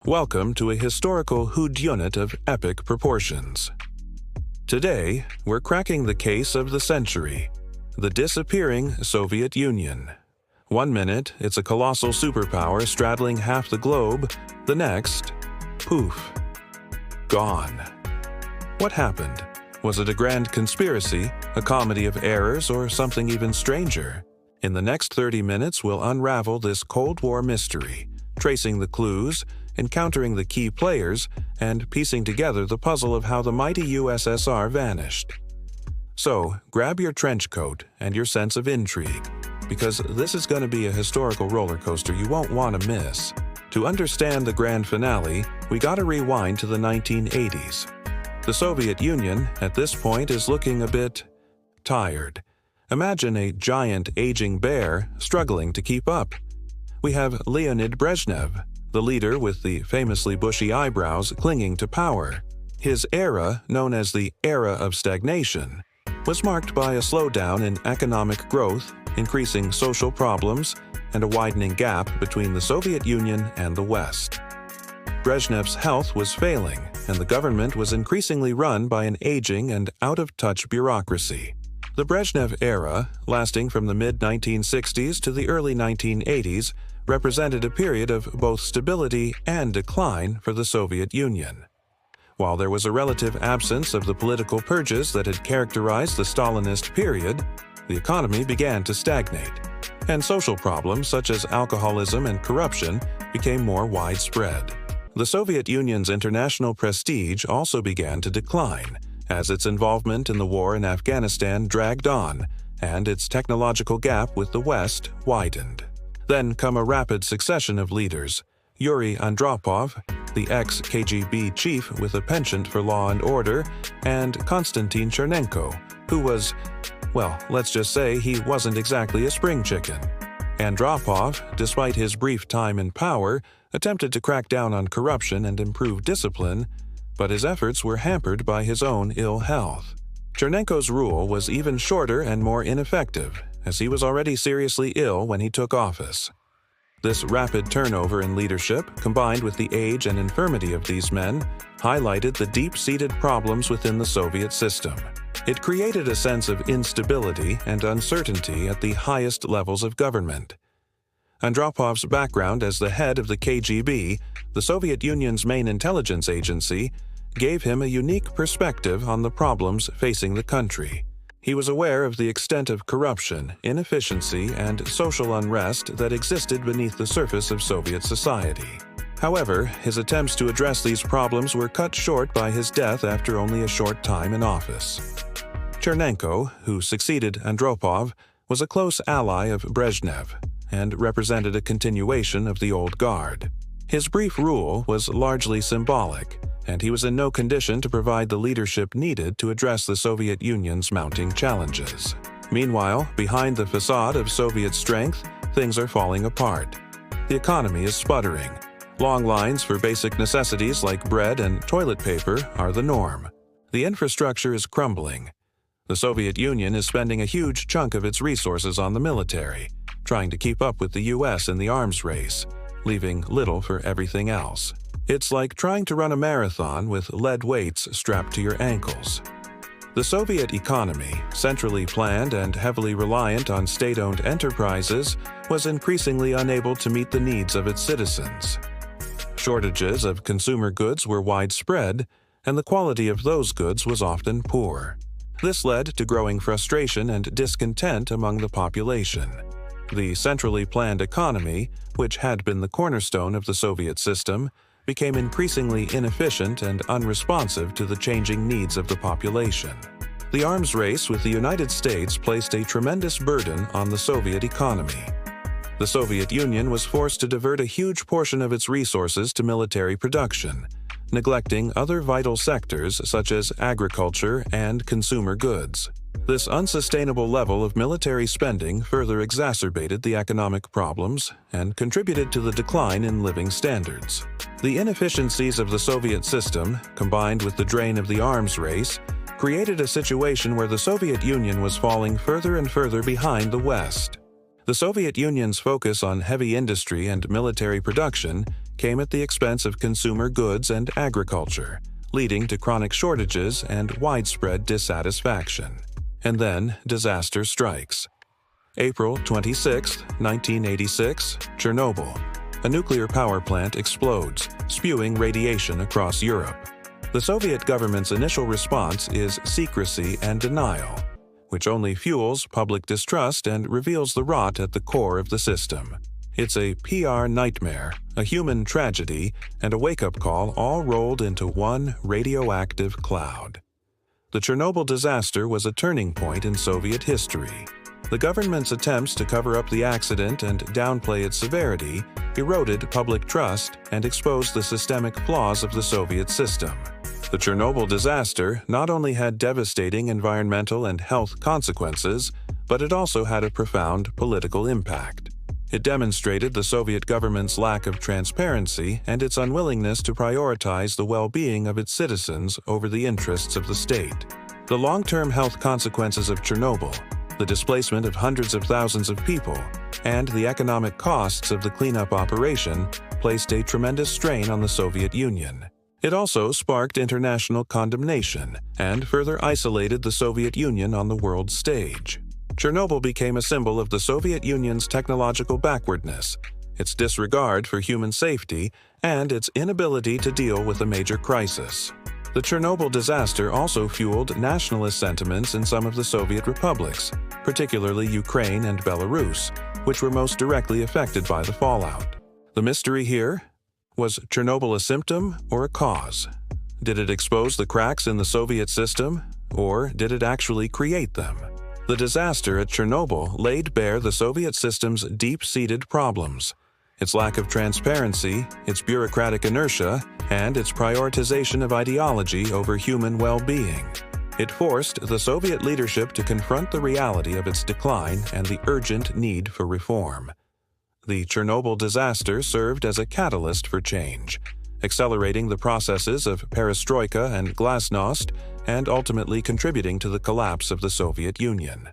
Welcome to a historical whodunit of epic proportions. Today, we're cracking the case of the century, the disappearing Soviet Union. 1 minute, it's a colossal superpower straddling half the globe. The next, poof, gone. What happened? Was it a grand conspiracy, a comedy of errors, or something even stranger? In the next 30 minutes, we'll unravel this Cold War mystery, tracing the clues, encountering the key players, and piecing together the puzzle of how the mighty USSR vanished. So, grab your trench coat and your sense of intrigue, because this is going to be a historical roller coaster you won't want to miss. To understand the grand finale, we gotta rewind to the 1980s. The Soviet Union, at this point, is looking a bit tired. Imagine a giant aging bear struggling to keep up. We have Leonid Brezhnev, the leader with the famously bushy eyebrows, clinging to power. His era, known as the Era of Stagnation, was marked by a slowdown in economic growth, increasing social problems, and a widening gap between the Soviet Union and the West. Brezhnev's health was failing, and the government was increasingly run by an aging and out-of-touch bureaucracy. The Brezhnev era, lasting from the mid-1960s to the early 1980s, represented a period of both stability and decline for the Soviet Union. While there was a relative absence of the political purges that had characterized the Stalinist period, the economy began to stagnate, and social problems such as alcoholism and corruption became more widespread. The Soviet Union's international prestige also began to decline, as its involvement in the war in Afghanistan dragged on, and its technological gap with the West widened. Then come a rapid succession of leaders: Yuri Andropov, the ex-KGB chief with a penchant for law and order, and Konstantin Chernenko, who was, well, let's just say he wasn't exactly a spring chicken. Andropov, despite his brief time in power, attempted to crack down on corruption and improve discipline, but his efforts were hampered by his own ill health. Chernenko's rule was even shorter and more ineffective, as he was already seriously ill when he took office. This rapid turnover in leadership, combined with the age and infirmity of these men, highlighted the deep-seated problems within the Soviet system. It created a sense of instability and uncertainty at the highest levels of government. Andropov's background as the head of the KGB, the Soviet Union's main intelligence agency, gave him a unique perspective on the problems facing the country. He was aware of the extent of corruption, inefficiency, and social unrest that existed beneath the surface of Soviet society. However, his attempts to address these problems were cut short by his death after only a short time in office. Chernenko, who succeeded Andropov, was a close ally of Brezhnev and represented a continuation of the old guard. His brief rule was largely symbolic, and he was in no condition to provide the leadership needed to address the Soviet Union's mounting challenges. Meanwhile, behind the facade of Soviet strength, things are falling apart. The economy is sputtering. Long lines for basic necessities like bread and toilet paper are the norm. The infrastructure is crumbling. The Soviet Union is spending a huge chunk of its resources on the military, trying to keep up with the US in the arms race, leaving little for everything else. It's like trying to run a marathon with lead weights strapped to your ankles. The Soviet economy, centrally planned and heavily reliant on state-owned enterprises, was increasingly unable to meet the needs of its citizens. Shortages of consumer goods were widespread, and the quality of those goods was often poor. This led to growing frustration and discontent among the population. The centrally planned economy, which had been the cornerstone of the Soviet system, became increasingly inefficient and unresponsive to the changing needs of the population. The arms race with the United States placed a tremendous burden on the Soviet economy. The Soviet Union was forced to divert a huge portion of its resources to military production, neglecting other vital sectors such as agriculture and consumer goods. This unsustainable level of military spending further exacerbated the economic problems and contributed to the decline in living standards. The inefficiencies of the Soviet system, combined with the drain of the arms race, created a situation where the Soviet Union was falling further and further behind the West. The Soviet Union's focus on heavy industry and military production came at the expense of consumer goods and agriculture, leading to chronic shortages and widespread dissatisfaction. And then disaster strikes. April 26, 1986, Chernobyl. A nuclear power plant explodes, spewing radiation across Europe. The Soviet government's initial response is secrecy and denial, which only fuels public distrust and reveals the rot at the core of the system. It's a PR nightmare, a human tragedy, and a wake-up call all rolled into one radioactive cloud. The Chernobyl disaster was a turning point in Soviet history. The government's attempts to cover up the accident and downplay its severity eroded public trust and exposed the systemic flaws of the Soviet system. The Chernobyl disaster not only had devastating environmental and health consequences, but it also had a profound political impact. It demonstrated the Soviet government's lack of transparency and its unwillingness to prioritize the well-being of its citizens over the interests of the state. The long-term health consequences of Chernobyl, the displacement of hundreds of thousands of people, and the economic costs of the cleanup operation placed a tremendous strain on the Soviet Union. It also sparked international condemnation and further isolated the Soviet Union on the world stage. Chernobyl became a symbol of the Soviet Union's technological backwardness, its disregard for human safety, and its inability to deal with a major crisis. The Chernobyl disaster also fueled nationalist sentiments in some of the Soviet republics, particularly Ukraine and Belarus, which were most directly affected by the fallout. The mystery here? Was Chernobyl a symptom or a cause? Did it expose the cracks in the Soviet system, or did it actually create them? The disaster at Chernobyl laid bare the Soviet system's deep-seated problems, its lack of transparency, its bureaucratic inertia, and its prioritization of ideology over human well-being. It forced the Soviet leadership to confront the reality of its decline and the urgent need for reform. The Chernobyl disaster served as a catalyst for change, accelerating the processes of perestroika and glasnost, and ultimately contributing to the collapse of the Soviet Union.